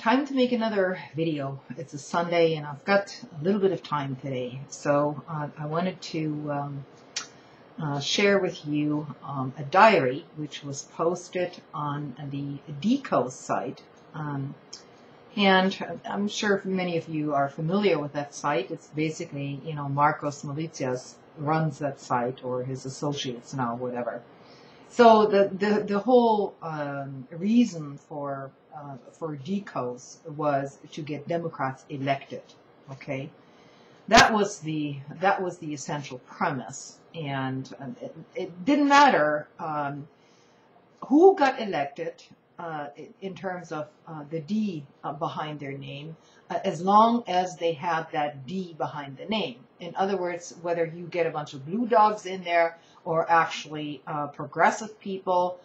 Time to make another video. It's a Sunday and I've got a little bit of time today. So I wanted to share with you a diary which was posted on the DECO site. And I'm sure many of you are familiar with that site. It's basically, Marcos Militias runs that site, or his associates now, whatever. So the whole reason for DECOs was to get Democrats elected. Okay, that was the essential premise, and it didn't matter who got elected in terms of the D behind their name, as long as they had that D behind the name. In other words, whether you get a bunch of blue dogs in there or actually progressive people,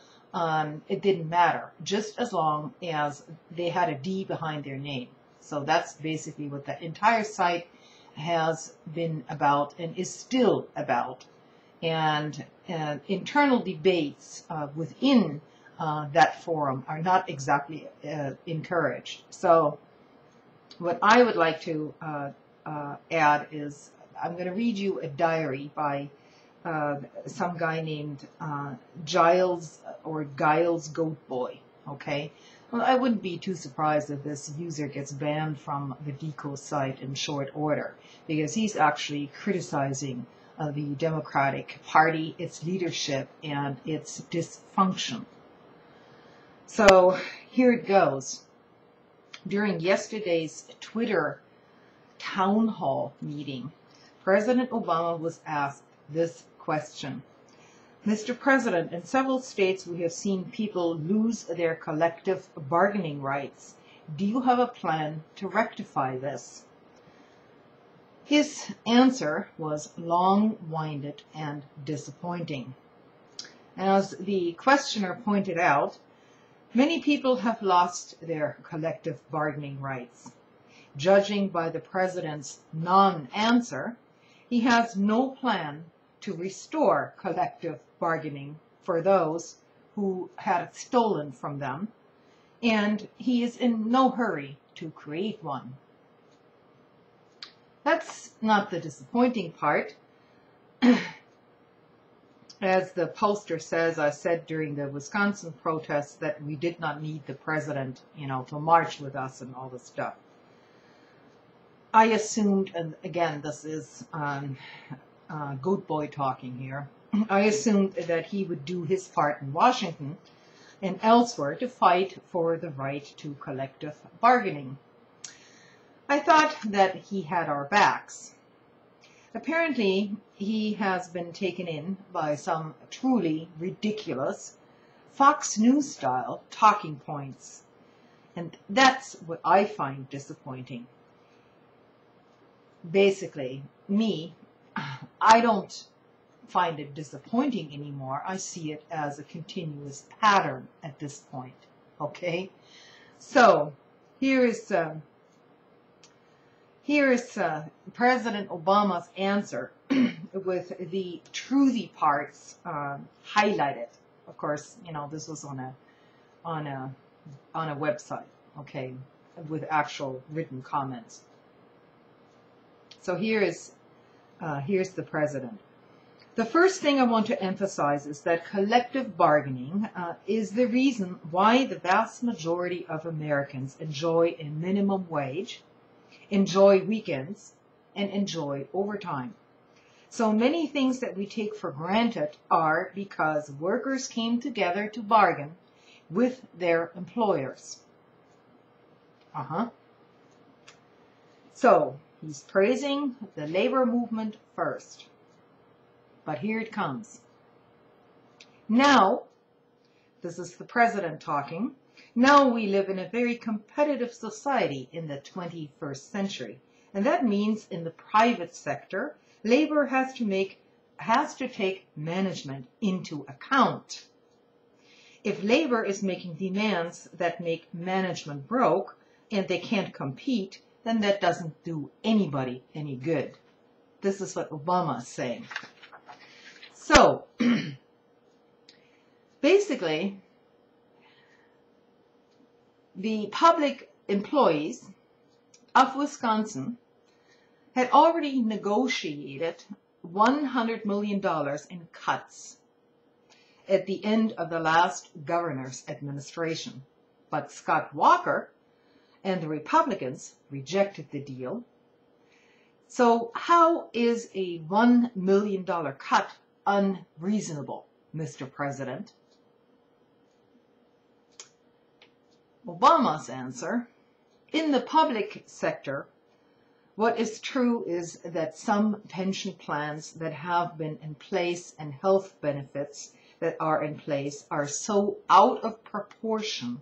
it didn't matter, just as long as they had a D behind their name. So that's basically what the entire site has been about and is still about. And internal debates within that forum are not exactly encouraged. So what I would like to add is, I'm going to read you a diary by some guy named Giles Goat Boy. Okay, well, I wouldn't be too surprised if this user gets banned from the DECO site in short order, because he's actually criticizing the Democratic Party, its leadership, and its dysfunction. So here it goes. During yesterday's Twitter town hall meeting, President Obama was asked this question. Mr. President, in several states we have seen people lose their collective bargaining rights. Do you have a plan to rectify this? His answer was long-winded and disappointing. As the questioner pointed out, many people have lost their collective bargaining rights. Judging by the president's non-answer, he has no plan to restore collective bargaining for those who had it stolen from them, and he is in no hurry to create one. That's not the disappointing part. As the poster says, I said during the Wisconsin protests that we did not need the president, to march with us and all this stuff. I assumed, and again, this is Goat Boy talking here, I assumed that he would do his part in Washington and elsewhere to fight for the right to collective bargaining. I thought that he had our backs. Apparently, he has been taken in by some truly ridiculous Fox News-style talking points. And that's what I find disappointing. Basically, I don't find it disappointing anymore. I see it as a continuous pattern at this point. Okay? So, here is President Obama's answer with the truthy parts highlighted. Of course, this was on a website, okay, with actual written comments. So here's the president. The first thing I want to emphasize is that collective bargaining is the reason why the vast majority of Americans enjoy a minimum wage, enjoy weekends, and enjoy overtime. So many things that we take for granted are because workers came together to bargain with their employers. So he's praising the labor movement first. But here it comes. Now, this is the president talking, now we live in a very competitive society in the 21st century. And that means in the private sector, labor has to take management into account. If labor is making demands that make management broke and they can't compete, then that doesn't do anybody any good. This is what Obama is saying. So, basically, the public employees of Wisconsin had already negotiated $100 million in cuts at the end of the last governor's administration. But Scott Walker and the Republicans rejected the deal. So how is a $1 million cut unreasonable, Mr. President? Obama's answer: in the public sector, what is true is that some pension plans that have been in place and health benefits that are in place are so out of proportion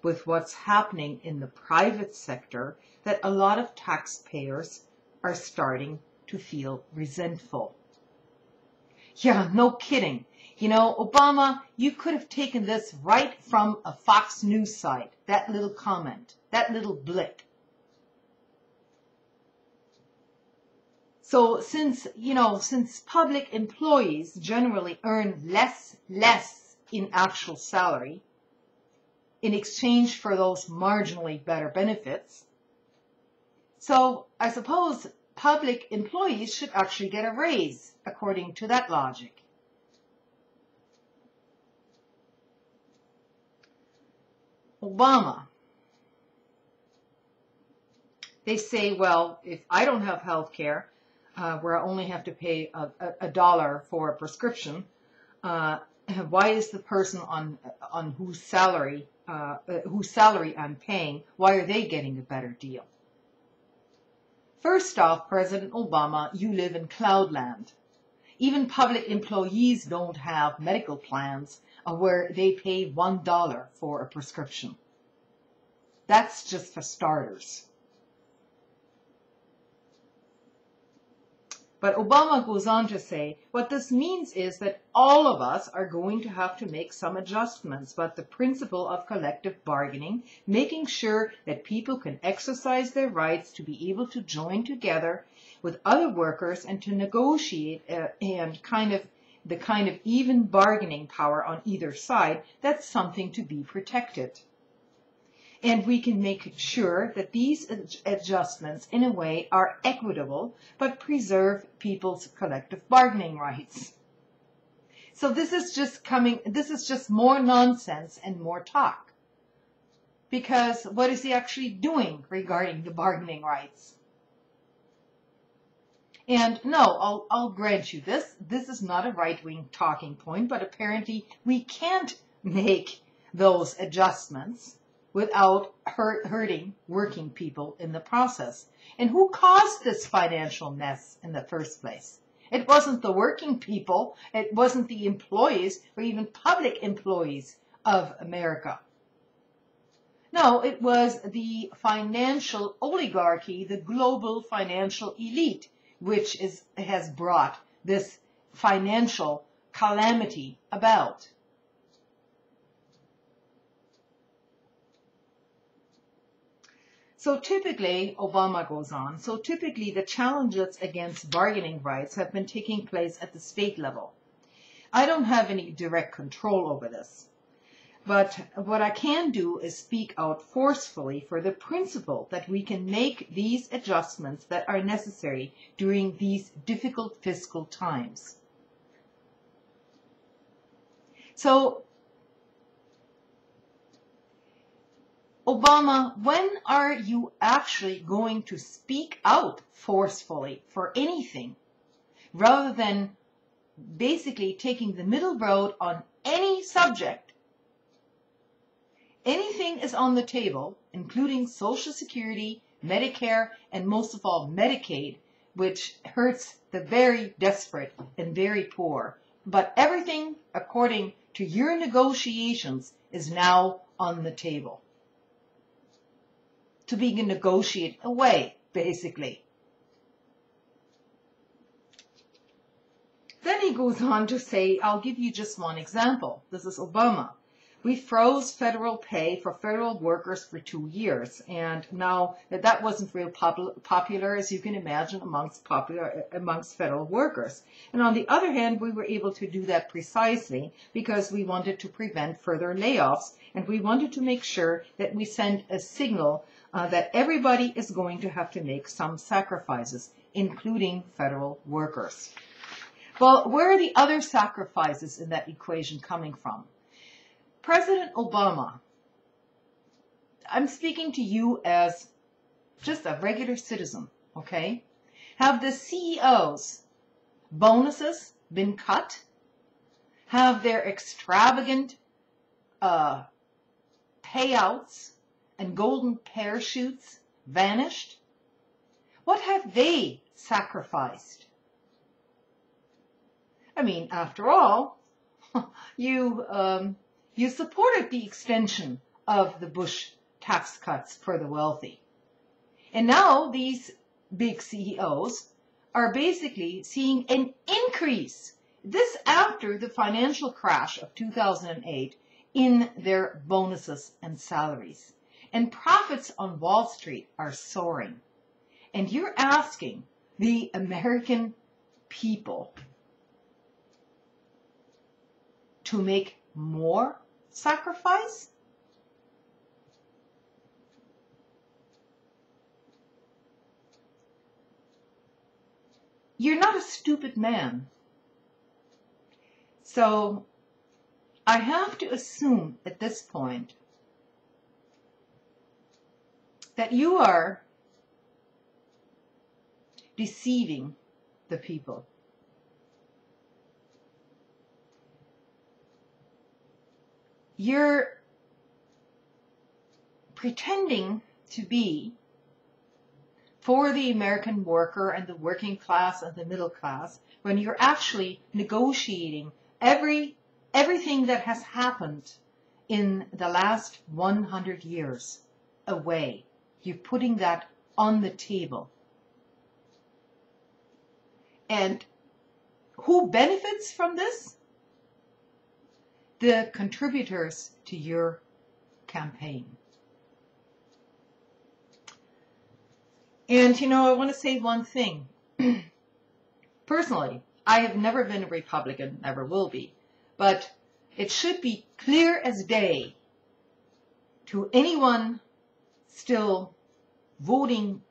with what's happening in the private sector that a lot of taxpayers are starting to feel resentful. Yeah, no kidding. You know, Obama, you could have taken this right from a Fox News site, that little comment, that little blip. So since public employees generally earn less in actual salary in exchange for those marginally better benefits, so I suppose public employees should actually get a raise according to that logic. Obama. They say, well, if I don't have health care, where I only have to pay a dollar for a prescription, why is the person on whose salary I'm paying, why are they getting a better deal? First off, President Obama, you live in cloudland. Even public employees don't have medical plans where they pay $1 for a prescription. That's just for starters. But Obama goes on to say, what this means is that all of us are going to have to make some adjustments, but the principle of collective bargaining, making sure that people can exercise their rights to be able to join together with other workers and to negotiate and the kind of even bargaining power on either side, that's something to be protected. And we can make sure that these adjustments, in a way, are equitable, but preserve people's collective bargaining rights. So this is just more nonsense and more talk. Because what is he actually doing regarding the bargaining rights? And no, I'll grant you this. This is not a right-wing talking point, but apparently we can't make those adjustments without hurting working people in the process. And who caused this financial mess in the first place? It wasn't the working people, it wasn't the employees, or even public employees of America. No, it was the financial oligarchy, the global financial elite, which has brought this financial calamity about. So typically, Obama goes on, so typically the challenges against bargaining rights have been taking place at the state level. I don't have any direct control over this, but what I can do is speak out forcefully for the principle that we can make these adjustments that are necessary during these difficult fiscal times. So, Obama, when are you actually going to speak out forcefully for anything, rather than basically taking the middle road on any subject? Anything is on the table, including Social Security, Medicare, and most of all Medicaid, which hurts the very desperate and very poor. But everything, according to your negotiations, is now on the table to be negotiated away, basically. Then he goes on to say, I'll give you just one example. This is Obama. We froze federal pay for federal workers for 2 years, and now that wasn't real popular, as you can imagine, amongst federal workers. And on the other hand, we were able to do that precisely because we wanted to prevent further layoffs, and we wanted to make sure that we send a signal that everybody is going to have to make some sacrifices, including federal workers. Well, where are the other sacrifices in that equation coming from? President Obama, I'm speaking to you as just a regular citizen, okay? Have the CEOs' bonuses been cut? Have their extravagant payouts and golden parachutes vanished? What have they sacrificed? I mean, after all, you supported the extension of the Bush tax cuts for the wealthy. And now these big CEOs are basically seeing an increase, this after the financial crash of 2008, in their bonuses and salaries. And profits on Wall Street are soaring. And you're asking the American people to make more sacrifice? You're not a stupid man. So I have to assume at this point that you are deceiving the people. You're pretending to be for the American worker and the working class and the middle class when you're actually negotiating everything that has happened in the last 100 years away. You're putting that on the table. And who benefits from this? The contributors to your campaign. And, I want to say one thing. Personally, I have never been a Republican, never will be. But it should be clear as day to anyone still voting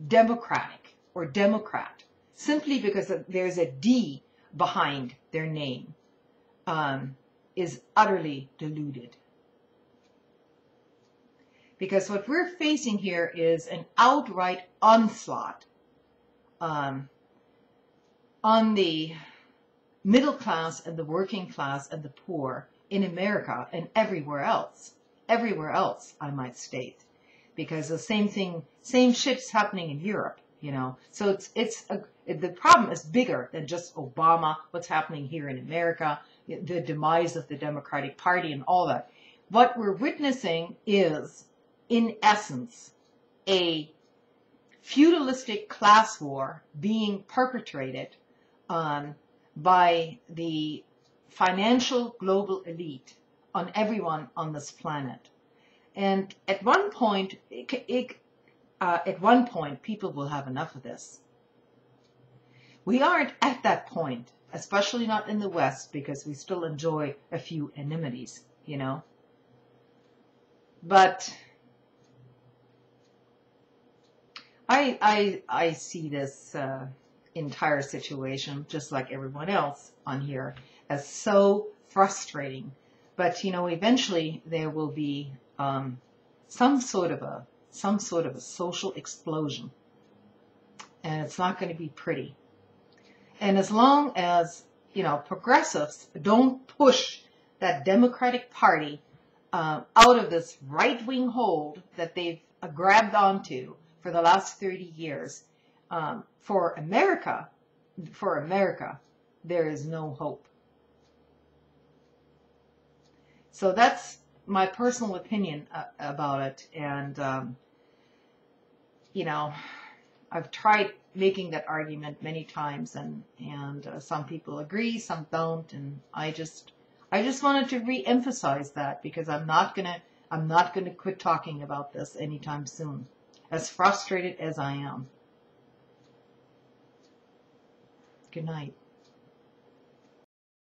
Democratic or Democrat, simply because there's a D behind their name, is utterly deluded. Because what we're facing here is an outright onslaught on the middle class and the working class and the poor in America and everywhere else. Everywhere else, I might state. Because the same shit's happening in Europe, So the problem is bigger than just Obama, what's happening here in America, the demise of the Democratic Party and all that. What we're witnessing is, in essence, a feudalistic class war being perpetrated by the financial global elite on everyone on this planet. And at one point, people will have enough of this. We aren't at that point, especially not in the West, because we still enjoy a few amenities, But I see this entire situation, just like everyone else on here, as so frustrating. But eventually there will be some sort of a social explosion, and it's not going to be pretty. And as long as progressives don't push that Democratic Party out of this right-wing hold that they've grabbed onto for the last 30 years, for America, there is no hope. So that's my personal opinion about it. And, I've tried making that argument many times, and some people agree, some don't. And I I just wanted to re-emphasize that because I'm not gonna quit talking about this anytime soon, as frustrated as I am. Good night.